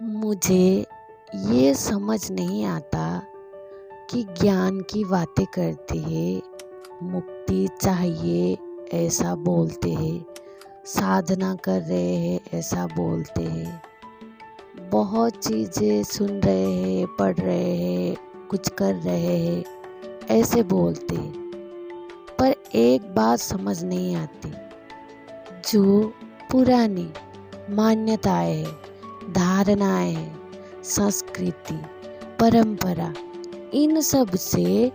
मुझे ये समझ नहीं आता कि ज्ञान की बातें करते हैं, मुक्ति चाहिए ऐसा बोलते हैं, साधना कर रहे हैं ऐसा बोलते हैं, बहुत चीज़ें सुन रहे हैं, पढ़ रहे हैं, कुछ कर रहे हैं ऐसे बोलते हैं। पर एक बात समझ नहीं आती, जो पुरानी मान्यताएं हैं, धारणाएं हैं, संस्कृति, परंपरा, इन सब से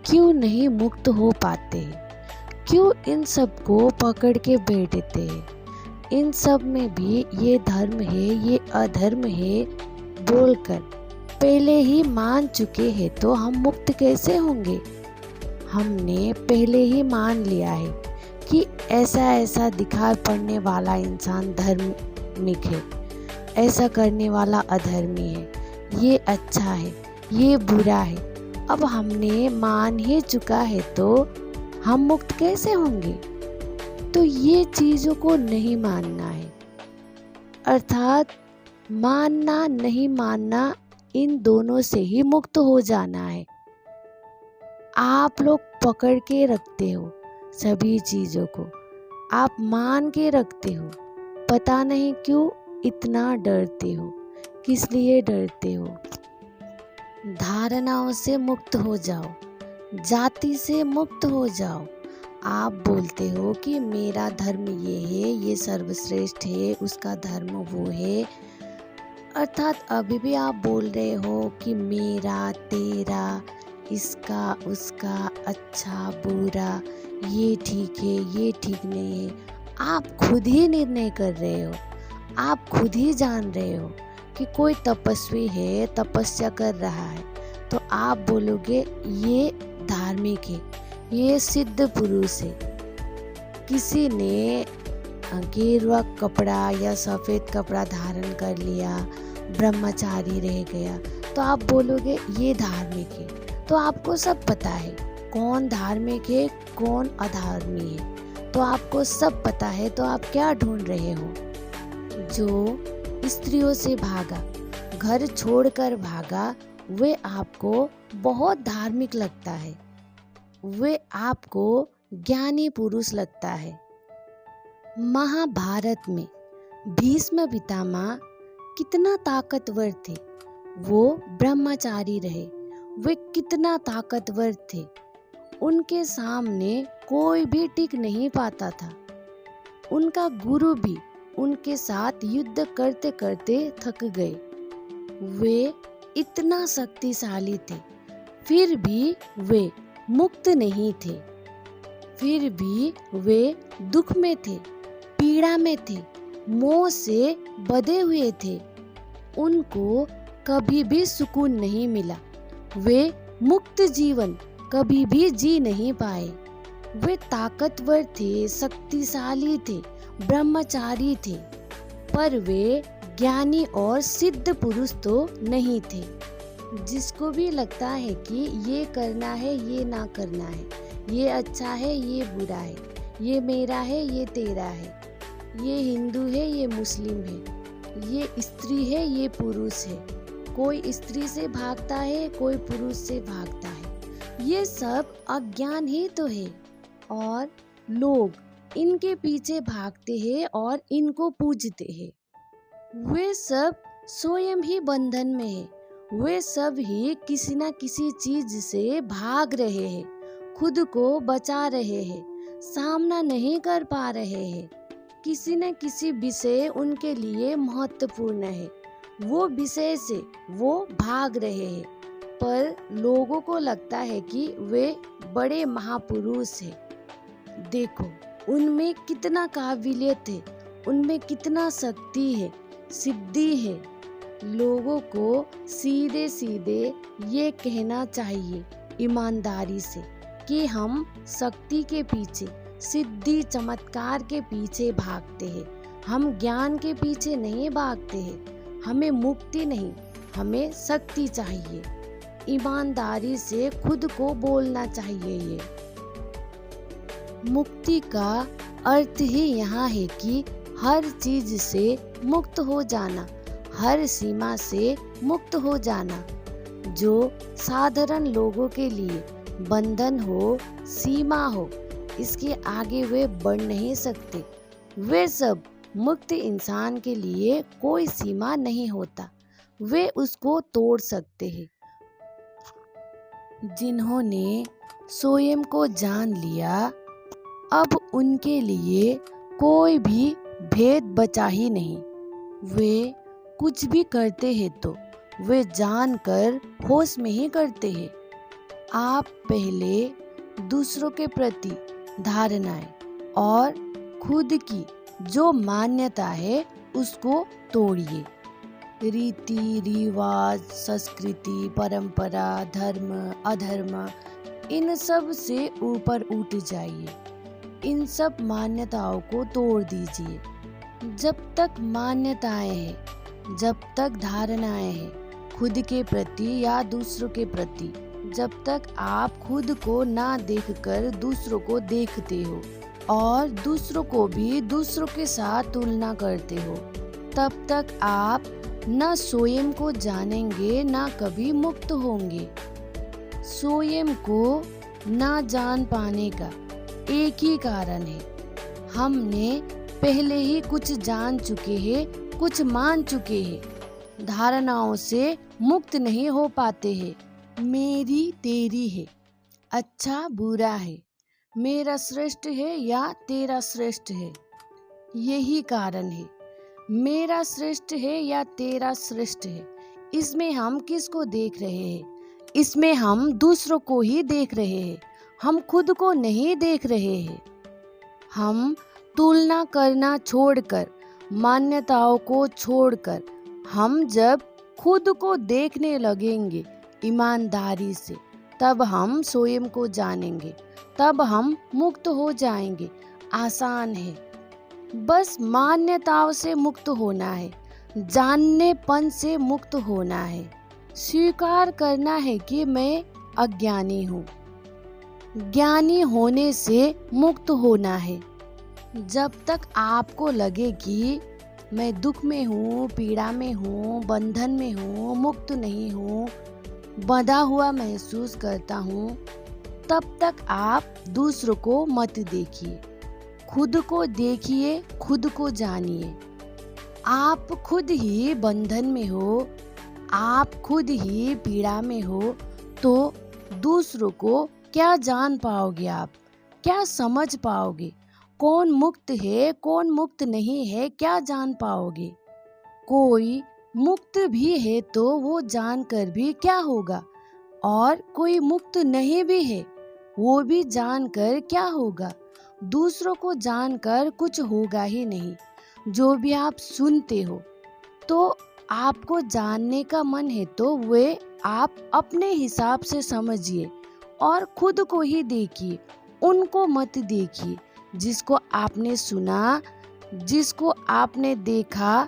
क्यों नहीं मुक्त हो पाते हैं? क्यों इन सब को पकड़ के बैठते हैं? इन सब में भी ये धर्म है, ये अधर्म है बोलकर पहले ही मान चुके हैं तो हम मुक्त कैसे होंगे? हमने पहले ही मान लिया है कि ऐसा ऐसा दिखाई पड़ने वाला इंसान धार्मिक है, ऐसा करने वाला अधर्मी है, ये अच्छा है, ये बुरा है। अब हमने मान ही चुका है तो हम मुक्त कैसे होंगे? तो ये चीज़ों को नहीं मानना है, अर्थात मानना नहीं मानना, इन दोनों से ही मुक्त हो जाना है। आप लोग पकड़ के रखते हो सभी चीज़ों को, आप मान के रखते हो, पता नहीं क्यों इतना डरते हो, किस लिए डरते हो? धारणाओं से मुक्त हो जाओ, जाति से मुक्त हो जाओ। आप बोलते हो कि मेरा धर्म ये है, ये सर्वश्रेष्ठ है, उसका धर्म वो है, अर्थात अभी भी आप बोल रहे हो कि मेरा, तेरा, इसका, उसका, अच्छा, बुरा, ये ठीक है, ये ठीक नहीं है। आप खुद ही निर्णय कर रहे हो, आप खुद ही जान रहे हो कि कोई तपस्वी है, तपस्या कर रहा है, तो आप बोलोगे ये धार्मिक है, ये सिद्ध पुरुष है। किसी ने गेरुआ कपड़ा या सफ़ेद कपड़ा धारण कर लिया, ब्रह्मचारी रह गया, तो आप बोलोगे ये धार्मिक है। तो आपको सब पता है कौन धार्मिक है, कौन अधार्मी है, तो आपको सब पता है, तो आप क्या ढूंढ रहे हो? जो स्त्रियों से भागा, घर छोड़कर भागा, वे आपको बहुत धार्मिक लगता है, वे आपको ज्ञानी पुरुष लगता है। महाभारत में भीष्म पितामह कितना ताकतवर थे, वो ब्रह्मचारी रहे, वे कितना ताकतवर थे, उनके सामने कोई भी टिक नहीं पाता था। उनका गुरु भी उनके साथ युद्ध करते करते थक गए। वे इतना शक्तिशाली थे, फिर भी वे मुक्त नहीं थे, फिर भी वे दुख में थे, पीड़ा में थे, मोह से बंधे हुए थे। उनको कभी भी सुकून नहीं मिला, वे मुक्त जीवन कभी भी जी नहीं पाए। वे ताकतवर थे, शक्तिशाली थे, ब्रह्मचारी थे, पर वे ज्ञानी और सिद्ध पुरुष तो नहीं थे। जिसको भी लगता है कि ये करना है, ये ना करना है, ये अच्छा है, ये बुरा है, ये मेरा है, ये तेरा है, ये हिंदू है, ये मुस्लिम है, ये स्त्री है, ये पुरुष है, कोई स्त्री से भागता है, कोई पुरुष से भागता है, ये सब अज्ञान ही तो है। और लोग इनके पीछे भागते हैं और इनको पूजते हैं। वे सब स्वयं ही बंधन में है, वे सब ही किसी न किसी चीज से भाग रहे हैं, खुद को बचा रहे हैं, सामना नहीं कर पा रहे हैं। किसी न किसी विषय उनके लिए महत्वपूर्ण है, वो विषय से वो भाग रहे हैं, पर लोगों को लगता है कि वे बड़े महापुरुष हैं। देखो उनमें कितना काबिलियत है, उनमें कितना शक्ति है, सिद्धि है। लोगों को सीधे सीधे ये कहना चाहिए ईमानदारी से कि हम शक्ति के पीछे, सिद्धि चमत्कार के पीछे भागते हैं, हम ज्ञान के पीछे नहीं भागते हैं। हमें मुक्ति नहीं, हमें शक्ति चाहिए। ईमानदारी से खुद को बोलना चाहिए। ये मुक्ति का अर्थ ही यहाँ है कि हर चीज से मुक्त हो जाना, हर सीमा से मुक्त हो जाना। जो साधारण लोगों के लिए बंधन हो, सीमा हो, इसके आगे वे बढ़ नहीं सकते। वे सब मुक्त इंसान के लिए कोई सीमा नहीं होता, वे उसको तोड़ सकते हैं। जिन्होंने स्वयं को जान लिया, अब उनके लिए कोई भी भेद बचा ही नहीं। वे कुछ भी करते हैं तो वे जानकर होश में ही करते हैं। आप पहले दूसरों के प्रति धारणाएं और खुद की जो मान्यता है उसको तोड़िए। रीति रिवाज, संस्कृति, परंपरा, धर्म, अधर्म, इन सब से ऊपर उठ जाइए। इन सब मान्यताओं को तोड़ दीजिए। जब तक मान्यताएं हैं, जब तक धारणाएं हैं खुद के प्रति या दूसरों के प्रति, जब तक आप खुद को ना देखकर दूसरों को देखते हो और दूसरों को भी दूसरों के साथ तुलना करते हो, तब तक आप न स्वयं को जानेंगे, ना कभी मुक्त होंगे। स्वयं को ना जान पाने का एक ही कारण है, हमने पहले ही कुछ जान चुके हैं, कुछ मान चुके हैं, धारणाओं से मुक्त नहीं हो पाते हैं। मेरी तेरी है, अच्छा बुरा है, मेरा श्रेष्ठ है या तेरा श्रेष्ठ है, यही कारण है। मेरा श्रेष्ठ है या तेरा श्रेष्ठ है, इसमें हम किसको देख रहे हैं? इसमें हम दूसरों को ही देख रहे हैं, हम खुद को नहीं देख रहे हैं। हम तुलना करना छोड़कर, मान्यताओं को छोड़कर, हम जब खुद को देखने लगेंगे ईमानदारी से, तब हम स्वयं को जानेंगे, तब हम मुक्त हो जाएंगे। आसान है, बस मान्यताओं से मुक्त होना है, जाननेपन से मुक्त होना है, स्वीकार करना है कि मैं अज्ञानी हूँ। ज्ञानी होने से मुक्त होना है। जब तक आपको लगे कि मैं दुख में हूँ, पीड़ा में हूँ, बंधन में हूँ, मुक्त नहीं हूँ, बंधा हुआ महसूस करता हूँ, तब तक आप दूसरों को मत देखिए, खुद को देखिए, खुद को जानिए। आप खुद ही बंधन में हो, आप खुद ही पीड़ा में हो, तो दूसरों को क्या जान पाओगे? आप क्या समझ पाओगे? कौन मुक्त है, कौन मुक्त नहीं है, क्या जान पाओगे? कोई मुक्त भी है तो वो जानकर भी क्या होगा, और कोई मुक्त नहीं भी है वो भी जानकर क्या होगा? दूसरों को जानकर कुछ होगा ही नहीं। जो भी आप सुनते हो तो आपको जानने का मन है तो वे आप अपने हिसाब से समझिए और खुद को ही देखिए, उनको मत देखिए। जिसको आपने सुना, जिसको आपने देखा,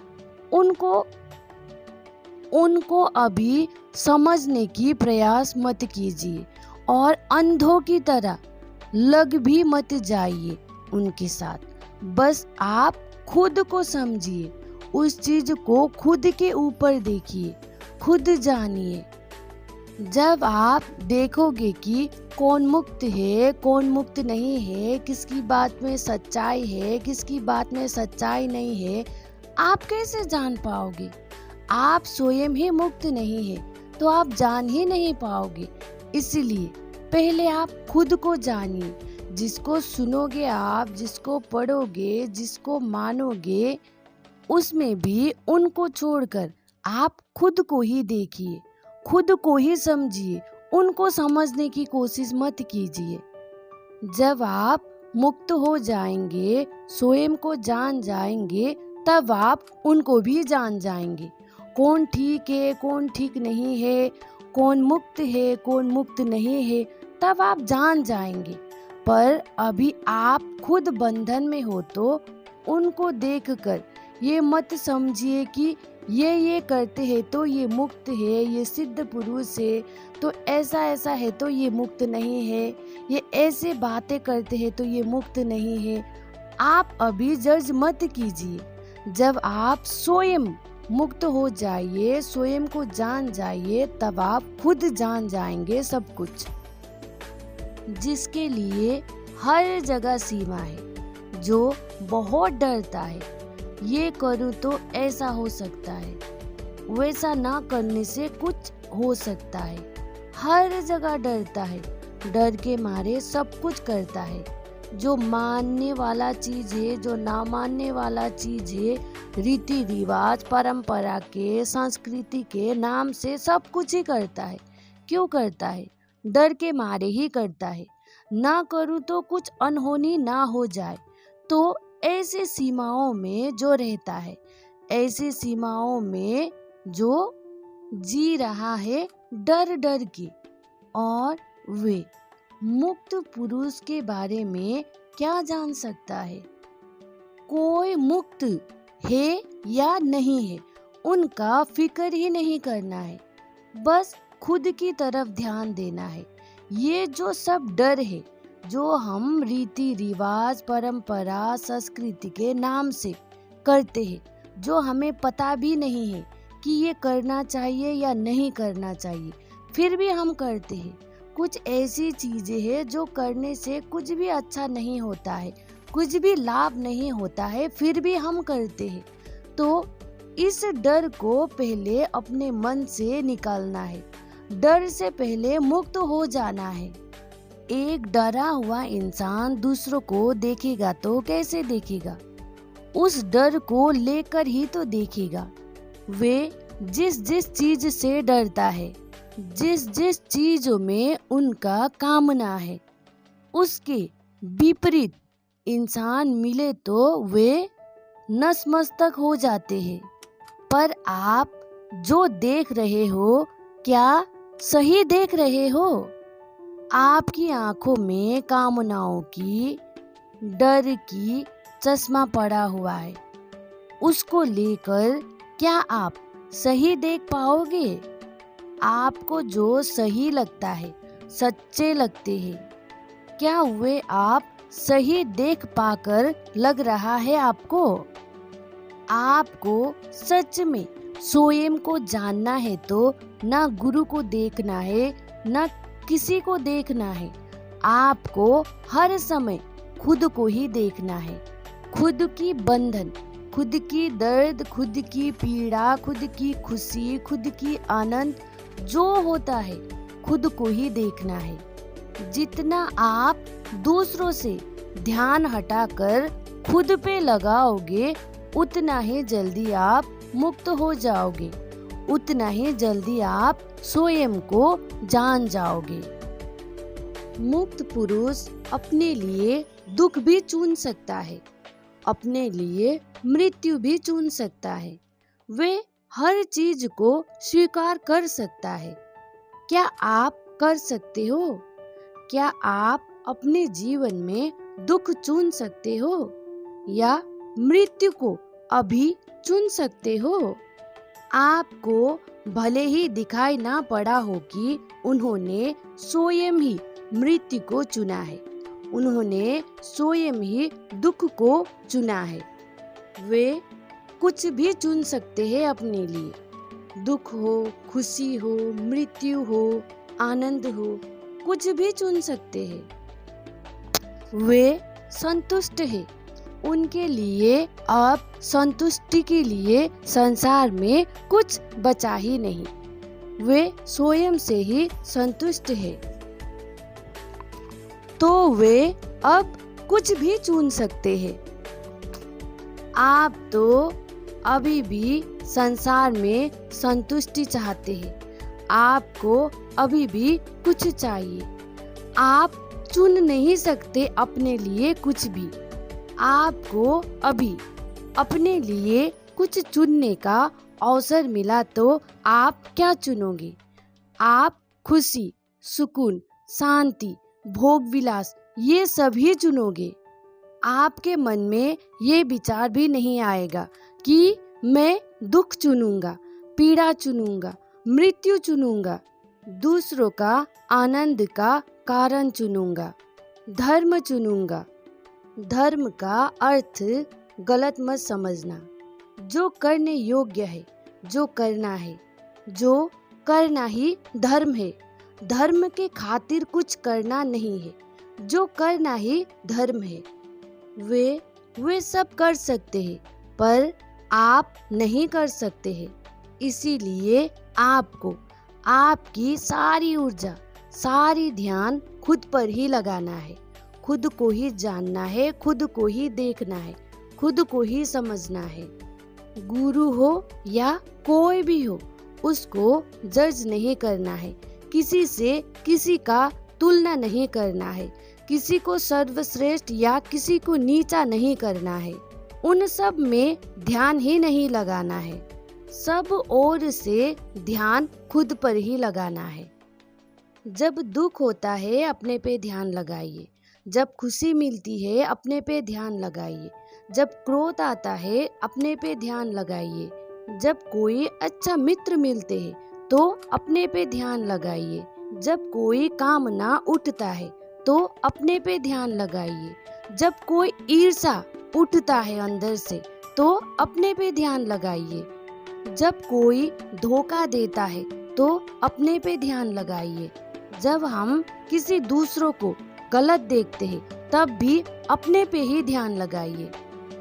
उनको अभी समझने की प्रयास मत कीजिए और अंधों की तरह लग भी मत जाइए उनके साथ। बस आप खुद को समझिए, उस चीज को खुद के ऊपर देखिए, खुद जानिए। जब आप देखोगे कि कौन मुक्त है, कौन मुक्त नहीं है, किसकी बात में सच्चाई है, किसकी बात में सच्चाई नहीं है, आप कैसे जान पाओगे? आप स्वयं ही मुक्त नहीं है तो आप जान ही नहीं पाओगे। इसलिए पहले आप खुद को जानिए। जिसको सुनोगे आप, जिसको पढ़ोगे, जिसको मानोगे, उसमें भी उनको छोड़कर आप खुद को ही देखिए, खुद को ही समझिए, उनको समझने की कोशिश मत कीजिए। जब आप मुक्त हो जाएंगे, स्वयं को जान जाएंगे, तब आप उनको भी जान जाएंगे। कौन ठीक है, कौन ठीक नहीं है, कौन मुक्त है, कौन मुक्त नहीं है, तब आप जान जाएंगे। पर अभी आप खुद बंधन में हो तो उनको देखकर ये मत समझिए कि ये करते हैं तो ये मुक्त है, ये सिद्ध पुरुष है तो ऐसा ऐसा है तो ये मुक्त नहीं है, ये ऐसे बातें करते हैं तो ये मुक्त नहीं है। आप अभी जज मत कीजिए। जब आप स्वयं मुक्त हो जाइए, स्वयं को जान जाइए, तब आप खुद जान जाएंगे सब कुछ। जिसके लिए हर जगह सीमा है, जो बहुत डरता है, ये करूँ तो ऐसा हो सकता है, वैसा ना करने से कुछ हो सकता है, हर जगह डरता है, डर के मारे सब कुछ करता है। जो मानने वाला चीज है, जो ना मानने वाला चीज है, रीति रिवाज परंपरा के संस्कृति के नाम से सब कुछ ही करता है। क्यों करता है? डर के मारे ही करता है। ना करूँ तो कुछ अनहोनी ना हो जाए। तो ऐसे सीमाओं में जो रहता है, ऐसी सीमाओं में जो जी रहा है डर डर के, और वे मुक्त पुरुष के बारे में क्या जान सकता है? कोई मुक्त है या नहीं है, उनका फिक्र ही नहीं करना है, बस खुद की तरफ ध्यान देना है। ये जो सब डर है, जो हम रीति रिवाज परंपरा संस्कृति के नाम से करते हैं, जो हमें पता भी नहीं है कि ये करना चाहिए या नहीं करना चाहिए, फिर भी हम करते हैं। कुछ ऐसी चीजें हैं जो करने से कुछ भी अच्छा नहीं होता है, कुछ भी लाभ नहीं होता है, फिर भी हम करते हैं। तो इस डर को पहले अपने मन से निकालना है, डर से पहले मुक्त हो जाना है। एक डरा हुआ इंसान दूसरों को देखेगा तो कैसे देखेगा? उस डर को लेकर ही तो देखेगा। वे जिस जिस चीज से डरता है, जिस जिस चीजों में उनका कामना है, उसके विपरीत इंसान मिले तो वे नतमस्तक हो जाते हैं। पर आप जो देख रहे हो, क्या सही देख रहे हो? आपकी आंखों में कामनाओं की, डर की चश्मा पड़ा हुआ है। उसको लेकर क्या आप सही देख पाओगे? आपको जो सही लगता है, सच्चे लगते हैं, क्या वे आप सही देख पाकर लग रहा है आपको? आपको सच में स्वयं को जानना है तो ना गुरु को देखना है, ना किसी को देखना है। आपको हर समय खुद को ही देखना है। खुद की बंधन, खुद की दर्द, खुद की पीड़ा, खुद की खुशी, खुद की आनंद जो होता है, खुद को ही देखना है। जितना आप दूसरों से ध्यान हटाकर खुद पे लगाओगे, उतना ही जल्दी आप मुक्त हो जाओगे, उतना ही जल्दी आप स्वयं को जान जाओगे। मुक्त पुरुष अपने लिए दुख भी चुन सकता है, अपने लिए मृत्यु भी चुन सकता है। वे हर चीज को स्वीकार कर सकता है। क्या आप कर सकते हो? क्या आप अपने जीवन में दुख चुन सकते हो या मृत्यु को अभी चुन सकते हो? आपको भले ही दिखाई ना पड़ा हो कि उन्होंने स्वयं ही मृत्यु को चुना है, उन्होंने स्वयं ही दुख को चुना है। वे कुछ भी चुन सकते हैं अपने लिए। दुख हो, खुशी हो, मृत्यु हो, आनंद हो, कुछ भी चुन सकते हैं। वे संतुष्ट है। उनके लिए अब संतुष्टि के लिए संसार में कुछ बचा ही नहीं। वे स्वयं से ही संतुष्ट है। तो वे अब कुछ भी चुन सकते हैं। आप तो अभी भी संसार में संतुष्टि चाहते हैं। आपको अभी भी कुछ चाहिए। आप चुन नहीं सकते अपने लिए कुछ भी। आपको अभी अपने लिए कुछ चुनने का अवसर मिला तो आप क्या चुनोगे? आप खुशी, सुकून, शांति, भोग विलास ये सभी चुनोगे। आपके मन में ये विचार भी नहीं आएगा कि मैं दुख चुनूंगा, पीड़ा चुनूंगा, मृत्यु चुनूंगा, दूसरों का आनंद का कारण चुनूंगा, धर्म चुनूंगा। धर्म का अर्थ गलत मत समझना। जो करने योग्य है, जो करना है, जो करना ही धर्म है। धर्म के खातिर कुछ करना नहीं है, जो करना ही धर्म है। वे सब कर सकते हैं, पर आप नहीं कर सकते हैं। इसीलिए आपको आपकी सारी ऊर्जा, सारी ध्यान खुद पर ही लगाना है। खुद को ही जानना है, खुद को ही देखना है, खुद को ही समझना है। गुरु हो या कोई भी हो, उसको जज नहीं करना है। किसी से किसी का तुलना नहीं करना है। किसी को सर्वश्रेष्ठ या किसी को नीचा नहीं करना है। उन सब में ध्यान ही नहीं लगाना है। सब ओर से ध्यान खुद पर ही लगाना है। जब दुख होता है अपने पे ध्यान लगाइए। जब खुशी मिलती है अपने पे ध्यान लगाइए। जब क्रोध आता है अपने पे ध्यान लगाइए। जब कोई अच्छा मित्र मिलते हैं तो अपने पे ध्यान लगाइए। जब कोई कामना उठता है तो अपने पे ध्यान लगाइए। जब कोई ईर्ष्या उठता है अंदर से तो अपने पे ध्यान लगाइए। जब कोई धोखा देता है तो अपने पे ध्यान लगाइए। जब हम किसी दूसरों को गलत देखते हैं तब भी अपने पे ही ध्यान लगाइए।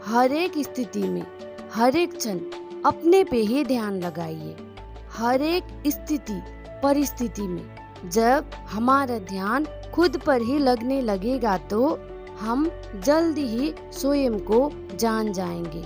हर एक स्थिति में, हर एक क्षण अपने पे ही ध्यान लगाइए। हर एक स्थिति परिस्थिति में जब हमारा ध्यान खुद पर ही लगने लगेगा तो हम जल्दी ही स्वयं को जान जाएंगे।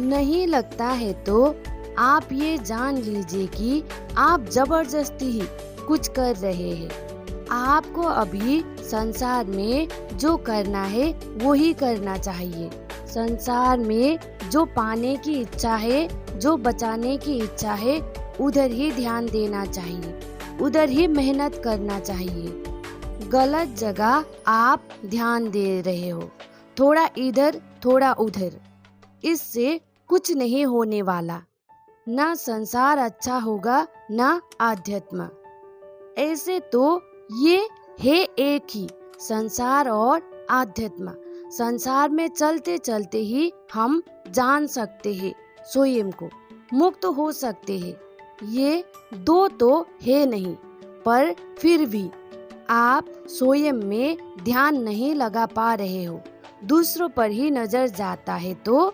नहीं लगता है तो आप ये जान लीजिए कि आप जबरदस्ती ही कुछ कर रहे हैं। आपको अभी संसार में जो करना है वो ही करना चाहिए। संसार में जो पाने की इच्छा है, जो बचाने की इच्छा है, उधर ही ध्यान देना चाहिए, उधर ही मेहनत करना चाहिए। गलत जगह आप ध्यान दे रहे हो, थोड़ा इधर थोड़ा उधर, इससे कुछ नहीं होने वाला। ना संसार अच्छा होगा ना आध्यात्म। ऐसे तो ये है एक ही, संसार और आध्यात्म। संसार में चलते चलते ही हम जान सकते हैं स्वयं को, मुक्त हो सकते हैं। ये दो तो है नहीं, पर फिर भी आप स्वयं में ध्यान नहीं लगा पा रहे हो, दूसरों पर ही नजर जाता है तो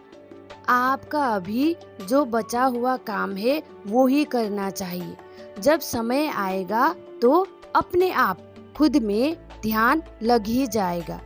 आपका अभी जो बचा हुआ काम है वो ही करना चाहिए। जब समय आएगा तो अपने आप खुद में ध्यान लग ही जाएगा।